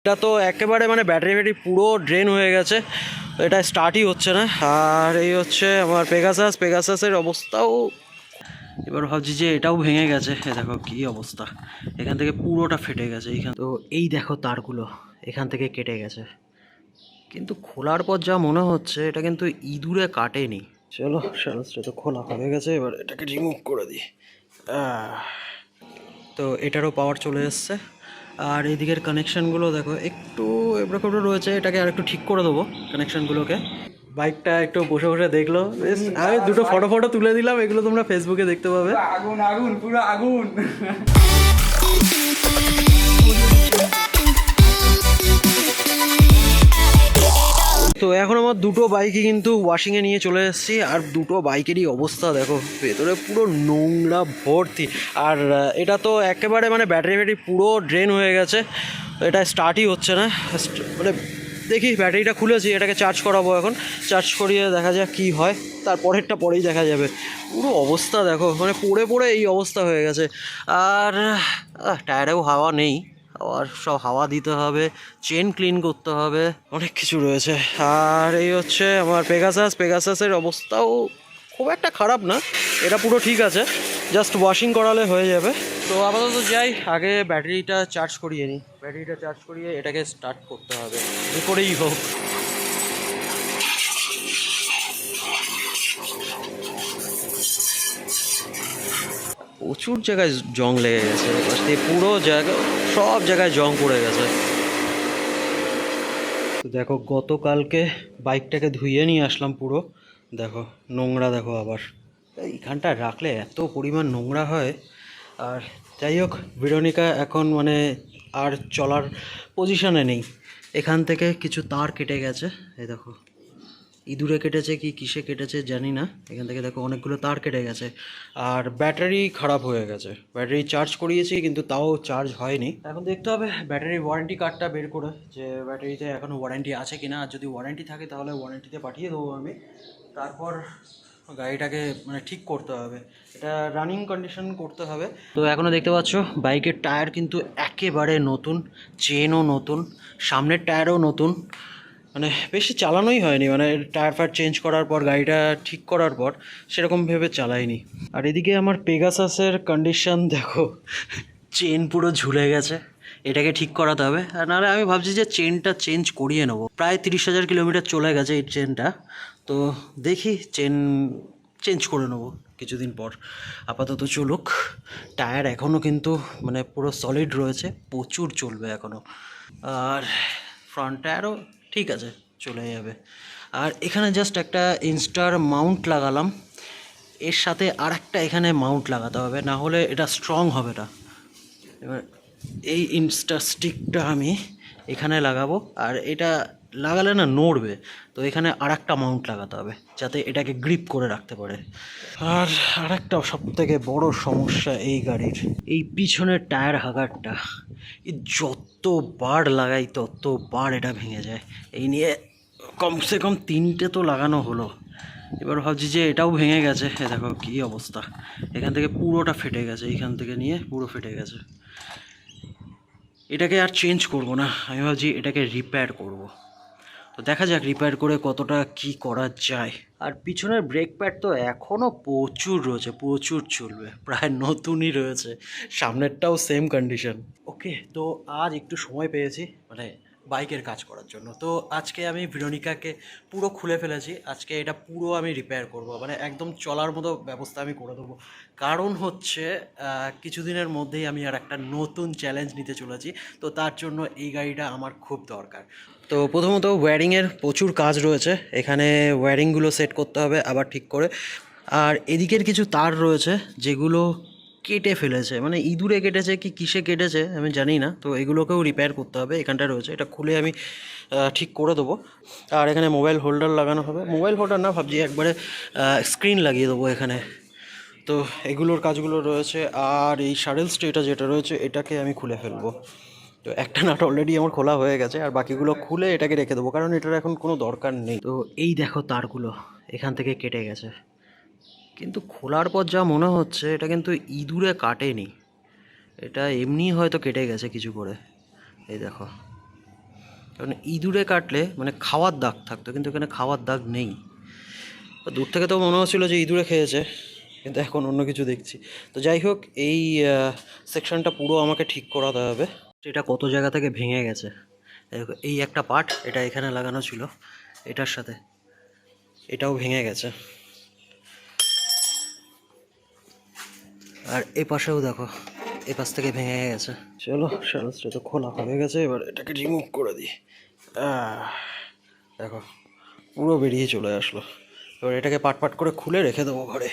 এটা তো একেবারে মানে ব্যাটারি পুরো ড্রেন হয়ে গেছে, এটা স্টার্টই হচ্ছে না। আর এই হচ্ছে আমার পেগাসাসের অবস্থাও। এবার ভাবছি যে এটাও ভেঙে গেছে, দেখো কি অবস্থা, এখান থেকে পুরোটা ফেটে গেছে এইখান। তো এই দেখো তারগুলো এখান থেকে কেটে গেছে, কিন্তু খোলার পর যা মনে হচ্ছে এটা কিন্তু ইঁদুরে কাটেনি। চলো সারাসটা তো খোলা হয়ে গেছে, এবার এটাকে রিমুভ করে দিই। তো এটারও পাওয়ার চলে এসছে। আর এদিকের কানেকশানগুলো দেখো একটু এবড়ো রয়েছে, এটাকে আর একটু ঠিক করে দেবো কানেকশানগুলোকে। বাইকটা একটু বসে বসে দেখলো, বেশ আমি দুটো ফটো তুলে দিলাম, এগুলো তোমরা ফেসবুকে দেখতে পাবে। আগুন আগুন পুরো আগুন। তো এখন আমার দুটো বাইকই কিন্তু ওয়াশিংয়ে নিয়ে চলে এসেছি, আর দুটো বাইকেরই অবস্থা দেখো, ভেতরে পুরো নোংরা ভর্তি। আর এটা তো একেবারে মানে ব্যাটারি পুরো ড্রেন হয়ে গেছে, এটা স্টার্টই হচ্ছে না। মানে দেখি ব্যাটারিটা খুলেছি, এটাকে চার্জ করাবো এখন, চার্জ করিয়ে দেখা যাক কী হয়, তারপরেরটা পরেই দেখা যাবে। পুরো অবস্থা দেখো, মানে পড়ে এই অবস্থা হয়ে গেছে। আর টায়ারেও হাওয়া নেই, আবার সব হাওয়া দিতে হবে, চেন ক্লিন করতে হবে, অনেক কিছু রয়েছে। আর এই হচ্ছে আমার পেগাসাসের অবস্থাও খুব একটা খারাপ না, এটা পুরো ঠিক আছে, জাস্ট ওয়াশিং করালে হয়ে যাবে। তো আপাতত যাই, আগে ব্যাটারিটা চার্জ করিয়ে নিই, ব্যাটারিটা চার্জ করিয়ে এটাকে স্টার্ট করতে হবে যে করেই হোক। প্রচুর জায়গায় জং লেগে গেছে, পুরো জায়গা সব জায়গায় জং পড়ে গেছে। তো দেখো গতকালকে বাইকটাকে ধুইয়ে নিয়ে আসলাম, পুরো দেখো নোংরা, দেখো আবার এইখানটা রাখলে এত পরিমাণ নোংরা হয়। আর যাই হোক, ভেরোনিকা এখন মানে আর চলার পজিশনে নেই, এখান থেকে কিছু তার কেটে গেছে, এই দেখো ইঁদুরে কেটেছে কি কিসে কেটেছে জানি না, এখান থেকে দেখো অনেকগুলো তার কেটে গেছে। আর ব্যাটারি খারাপ হয়ে গেছে, ব্যাটারি চার্জ করিয়েছি কিন্তু তাও চার্জ হয়নি। এখন দেখতে হবে ব্যাটারি ওয়ারেন্টি কার্ডটা বের করে, যে ব্যাটারিতে এখনও ওয়ারেন্টি আছে কিনা, আর যদি ওয়ারেন্টি থাকে তাহলে ওয়ারেন্টিতে পাঠিয়ে দেবো আমি। তারপর গাড়িটাকে মানে ঠিক করতে হবে, এটা রানিং কন্ডিশন করতে হবে। তো এখনও দেখতে পাচ্ছ বাইকের টায়ার কিন্তু একেবারে নতুন, চেনও নতুন, সামনের টায়ারও নতুন, মানে বেশি চালানোই হয়নি, মানে টায়ার ফায়ার চেঞ্জ করার পর গাড়িটা ঠিক করার পর সেরকম ভেবে চালাইনি। আর এদিকে আমার পেগাসাসের কন্ডিশন দেখো, চেন পুরো ঝুলে গেছে, এটাকে ঠিক করাতে হবে। আর নাহলে আমি ভাবছি যে চেনটা চেঞ্জ করিয়ে নেবো, প্রায় 30,000 কিলোমিটার চলে গেছে এই চেনটা, তো দেখি চেঞ্জ করে নেবো কিছুদিন পর। আপাতত চলুক, টায়ার এখনও কিন্তু মানে পুরো সলিড রয়েছে, প্রচুর চলবে এখনও। আর ফ্রন্ট টায়ারও ঠিক আছে, চলে যাবে। আর এখানে জাস্ট একটা ইনস্টার মাউন্ট লাগালাম, এর সাথে আর একটা এখানে মাউন্ট লাগাতে হবে, না হলে এটা স্ট্রং হবে না। এবার এই ইনস্টার স্টিকটা আমি এখানে লাগাবো, আর এটা লাগালে না নড়বে, তো এখানে আর একটা মাউন্ট লাগাতে হবে যাতে এটাকে গ্রিপ করে রাখতে পারে। আর আরেকটা সবথেকে বড় সমস্যা এই গাড়ির, এই পিছনের টায়ার হাগারটা, যতবার লাগাই ততবার এটা ভেঙে যায়। এই নিয়ে কমসে কম 3টে তো লাগানো হলো, এবার ভাবছি যে এটাও ভেঙে গেছে, দেখো কী অবস্থা, এখান থেকে পুরোটা ফেটে গেছে, এইখান থেকে নিয়ে পুরো ফেটে গেছে। এটাকে আর চেঞ্জ করব না, আমি ভাবছি এটাকে রিপেয়ার করব। তো দেখা যাক রিপেয়ার করে কতটা কি করা যায়। আর পিছনের ব্রেক প্যাড তো এখনও প্রচুর রয়েছে, প্রচুর চলবে, প্রায় নতুনই রয়েছে, সামনেরটাও সেম কন্ডিশন। ওকে, তো আজ একটু সময় পেয়েছি মানে বাইকের কাজ করার জন্য, তো আজকে আমি ভেরোনিকাকে পুরো খুলে ফেলেছি, আজকে এটা পুরো আমি রিপেয়ার করব, মানে একদম চলার মতো ব্যবস্থা আমি করে দেবো। কারণ হচ্ছে কিছুদিনের মধ্যেই আমি আর একটা নতুন চ্যালেঞ্জ নিতে চলেছি, তো তার জন্য এই গাড়িটা আমার খুব দরকার। তো প্রথমত ওয়্যারিংয়ের প্রচুর কাজ রয়েছে, এখানে ওয়্যারিংগুলো সেট করতে হবে আবার ঠিক করে। আর এদিকের কিছু তার রয়েছে যেগুলো কেটে ফেলেছে, মানে ইঁদুরে কেটেছে কি কিসে কেটেছে আমি জানি না, তো এগুলোকেও রিপেয়ার করতে হবে। এখানটা রয়েছে, এটা খুলে আমি ঠিক করে দেবো। আর এখানে মোবাইল হোল্ডার লাগানো হবে, মোবাইল হোল্ডার না, ভাবছি একবারে স্ক্রিন লাগিয়ে দেবো এখানে। তো এগুলোর কাজগুলো রয়েছে। আর এই শারেল স্টেটা যেটা রয়েছে এটাকে আমি খুলে ফেলবো। তো একটা নাট অলরেডি আমার খোলা হয়ে গেছে, আর বাকিগুলো খুলে এটাকে রেখে দেবো, কারণ এটার এখন কোনো দরকার নেই। তো এই দেখো তারগুলো এখান থেকে কেটে গেছে, কিন্তু খোলার পর যা মনে হচ্ছে এটা কিন্তু ইঁদুরে কাটেনি, এটা এমনি হয়তো কেটে গেছে কিছু করে, এই দেখো। কারণ ইঁদুরে কাটলে মানে খাওয়ার দাগ থাকতো, কিন্তু এখানে খাওয়ার দাগ নেই। দূর থেকে তো মনে হচ্ছিলো যে ইঁদুরে খেয়েছে, কিন্তু এখন অন্য কিছু দেখছি। তো যাই হোক, এই সেকশনটা পুরো আমাকে ঠিক করাতে হবে। এটা কত জায়গা থেকে ভেঙে গেছে। এই একটা পার্ট, এটা এখানে লাগানো ছিল, এটার সাথে এটাও ভেঙে গেছে। আর এ পাশেও দেখো, এ পাশ থেকে ভেঙে গেছে। চলো, সারাসটা তো খোলা হয়ে গেছে, এবার এটাকে রিমুভ করে দিই। দেখো পুরো বেরিয়ে চলে আসলো। এবার এটাকে পাট পাট করে খুলে রেখে দেবো ঘরে,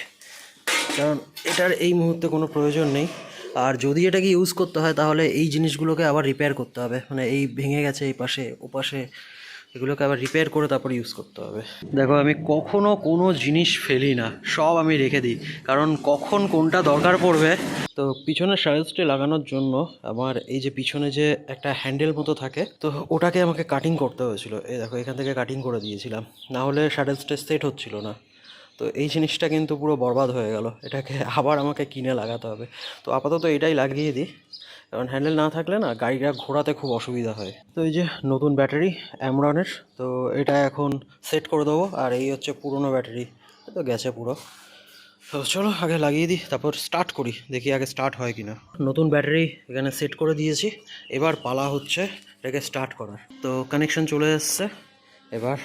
কারণ এটার এই মুহূর্তে কোনো প্রয়োজন নেই। আর যদি এটাকে ইউজ করতে হয় তাহলে এই জিনিসগুলোকে আবার রিপেয়ার করতে হবে, মানে এই ভেঙে গেছে এই পাশে ও পাশে, এগুলোকে আবার রিপেয়ার করে তারপর ইউজ করতে হবে। দেখো, আমি কখনো কোনো জিনিস ফেলি না, সব আমি রেখে দিই, কারণ কখন কোনটা দরকার পড়বে। তো পিছনের সাইজটি লাগানোর জন্য আমার এই যে পিছনে যে একটা হ্যান্ডেল মতো থাকে, তো ওটাকে আমাকে কাটিং করতে হয়েছিল। এই দেখো, এখান থেকে কাটিং করে দিয়েছিলাম, না হলে সাইজটা সেট হচ্ছিল না। তো এই জিনিসটা কিন্তু পুরো বরবাদ হয়ে গেল, এটাকে আবার আমাকে কিনে লাগাতে হবে। তো আপাতত এটাই লাগিয়ে দিই, কারণ হ্যান্ডেল না থাকলে না গাড়িটা ঘোরাতে খুব অসুবিধা হয়। তো এই যে নতুন ব্যাটারি অ্যামরনের, তো এটা এখন সেট করে দেবো। আর এই হচ্ছে পুরনো ব্যাটারি, তো গেছে পুরো। তো চলো আগে লাগিয়ে দিই, তারপর স্টার্ট করি, দেখি আগে স্টার্ট হয় কিনা। নতুন ব্যাটারি এখানে সেট করে দিয়েছি, এবার পালা হচ্ছে এটাকে স্টার্ট করার। তো কানেকশন চলে এসছে এবার।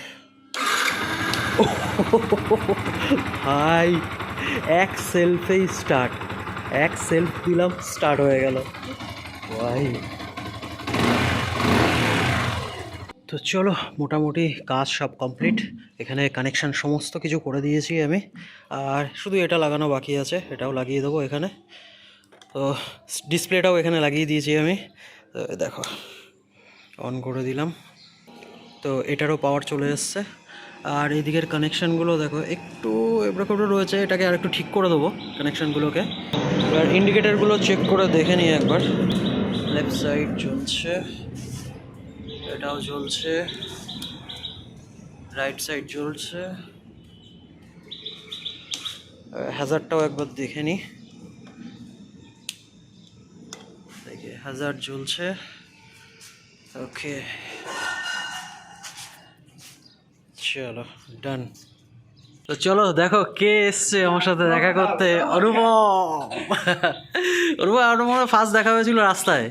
ভাই, এক সেলফেই স্টার্ট, এক সেলফ দিলাম, স্টার্ট হয়ে গেল ভাই। তো চলো, মোটামুটি কাজ সব কমপ্লিট। এখানে কানেকশান সমস্ত কিছু করে দিয়েছি আমি, আর শুধু এটা লাগানো বাকি আছে, এটাও লাগিয়ে দেবো এখানে। তো ডিসপ্লেটাও এখানে লাগিয়ে দিয়েছি আমি। তো দেখো, অন করে দিলাম, তো এটারও পাওয়ার চলে এসছে। আর এই দিকের কানেকশানগুলো দেখো একটু এবড়ো রয়েছে, এটাকে আর একটু ঠিক করে দেবো কানেকশানগুলোকে। এবার ইন্ডিকেটারগুলো চেক করে দেখে নিই একবার। লেফট সাইড জ্বলছে, এটাও জ্বলছে, রাইট সাইড জ্বলছে, হ্যাজার্ডটাও একবার দেখে নিই। দেখে হ্যাজার্ড জ্বলছে, ওকে চলো ডান। তো চলো দেখো কে এসছে আমার সাথে দেখা করতে, অনুপম। অনুপম ফার্স্ট দেখা হয়েছিল রাস্তায়,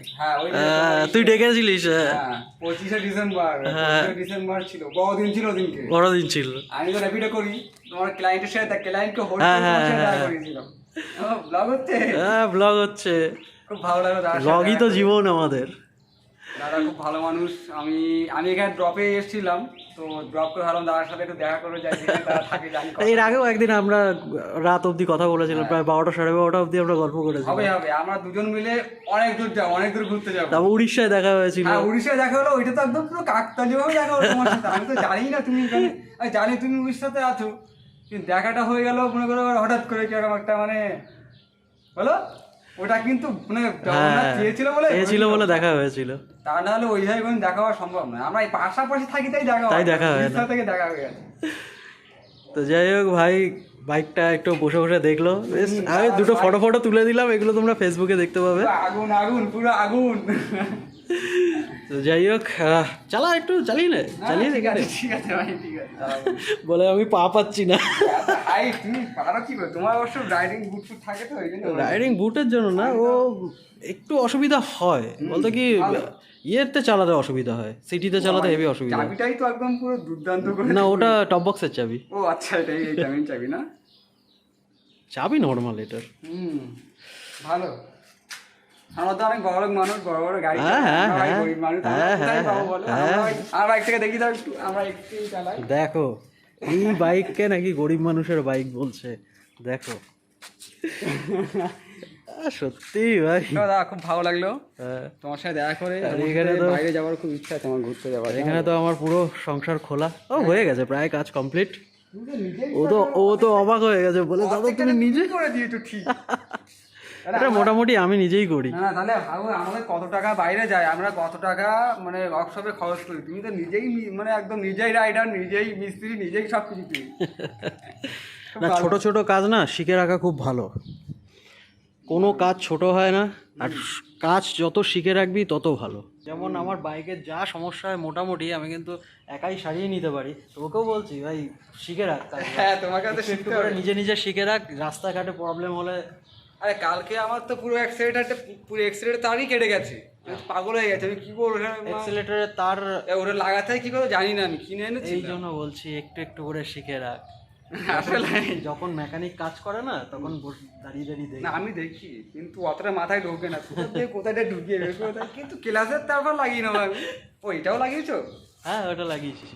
তুই ডেকেছিলিস। 25শে ডিসেম্বর ছিল, বড়দিন ছিল। আমি তো র্যাপিডো করি, তোমার ক্লায়েন্টের সাথে ক্লায়েন্টকে হোল্ড করে দেখা করেছিলাম। ব্লগ হচ্ছে, ব্লগ হচ্ছে, খুব ভালো লাগলো। ব্লগই তো জীবন আমাদের। দাদা খুব ভালো মানুষ। আমি এখানে ড্রপে এসেছিলাম, তো ড্রপ করে ভাবলাম দাদার সাথে একটু দেখা করে যাই, তারা থাকে জানি। এর আগেও একদিন আমরা রাত অবধি কথা বলেছিলাম, প্রায় 12টা 12:30 অবধি আমরা গল্প করেছি। হবে আমরা দুজন মিলে অনেক দূর যাবো, অনেক দূর ঘুরতে যাবো। তারপর উড়িষ্যায় দেখা হয়েছিল। হ্যাঁ, উড়িষ্যায় দেখা হলো, ওইটা তো একদম পুরো কাকতালীয় ভাবে দেখা হলো তোমার সাথে। আমি তো জানি না তুমি এখানে, আমি জানি তুমি উড়িষ্যাতে আছো, কিন্তু দেখাটা হয়ে গেল মনে করো হঠাৎ করে কিরকম একটা, মানে বলো, ওটা কিন্তু মানে চেয়েছিল বলে দেখা হয়েছিল, তা না হলে ওইভাবে কোনো দেখা হওয়া সম্ভব নয়। আমরা এই পাশাপাশি থাকি তাই দেখা হয় না, থেকে দেখা হয়ে গেছে। তো যাই হোক ভাই, বাইকটা একটু বসে বসে দেখলো, বেশ। আমি দুটো ফটো তুলে দিলাম, এগুলো তোমরা ফেসবুকে দেখতে পাবে। আগুন আগুন পুরো আগুন। তো যাই হোক, চালা একটু চালিয়ে নে, ঠিক আছে ভাই, ঠিক আছে। বলে আমি পা পাচ্ছি না। তুমি পারো কি করে, তোমার অবশ্য রাইডিং বুট থাকে তো, ওই জন্য। রাইডিং বুটের জন্য না, ও একটু অসুবিধা হয়, বলতে কি ইয়েতে চালাতে অসুবিধা হয়, সিটিতে চালাতে হেভি অসুবিধা। চাবিটাই তো একদম পুরো দুর্দান্ত করে। না, ওটা টপ বক্সের চাবি। ও আচ্ছা, এটাই এই চাবি না, চাবি নর্মাল এটার। ভালো। আমরা তো অনেক বড় মানুষ, বড় বড় গাড়ি, গরিব মানুষ, আমার বাইক থেকে দেখি দাও একটু, আমরা একটু চালাই। দেখো এই বাইককে নাকি গরিব মানুষের বাইক বলছে, দেখো। সত্যি ভাই দাদা, খুব ভালো লাগলো তোমার সাথে দেখা করে। এখানে তো বাইরে যাওয়ার খুব ইচ্ছা আছে আমার, ঘুরতে যাওয়ার। এখানে তো আমার পুরো সংসার খোলা, হয়ে গেছে প্রায় কাজ কমপ্লিট। ও তো অবাক হয়ে গেছে, বলে দাদা তুমি নিজে করে দিয়েছো। ঠিক, এটা মোটামুটি আমি নিজেই করি। না তাহলে আমাদের কত টাকা বাইরে যায়, আমরা কত টাকা মানে ওয়ার্কশপে খরচ করি। তুমি তো নিজেই মানে একদম নিজেই রাইডার, নিজেই মিস্ত্রি, নিজেই সব কিছু। না, ছোট ছোট কাজ না শিখে রাখা খুব ভালো, কোনো কাজ ছোট হয় না। আর কাজ যত শিখে রাখবি তত ভালো। যেমন আমার বাইকের যা সমস্যা হয় মোটামুটি আমি কিন্তু একাই সারিয়ে নিতে পারি, তোকেও বলছি ভাই শিখে রাখ কাজ। হ্যাঁ তোমাকে তো একটু শিখতে করে হবে। নিজে নিজে শিখে রাখ, রাস্তাঘাটে প্রবলেম হলে। আরে কালকে আমার তো পুরো অ্যাক্সিডেন্ট, পুরো অ্যাক্সিডেন্ট তারই কেটে গেছে, আমি তো পাগল হয়ে গেছে, আমি কি করবো অ্যাক্সিলেটরের তার ওরা লাগাতে হয় কি করে জানি না, আমি কিনে এনেছি এই জন্য বলছি একটু একটু করে শিখে রাখ। আসলে যখন মেকানিক কাজ করে না তখন দাঁড়িয়ে দাঁড়িয়ে দেখ। না আমি দেখি কিন্তু অতটা মাথায় ঢোকে না, কোথায় ঢুকিয়ে বের করে দেয়। কিন্তু ক্লাসের তারপর লাগিয়ে নেবো আমি। ওইটাও লাগিয়েছো? হ্যাঁ ওটা লাগিয়েছি।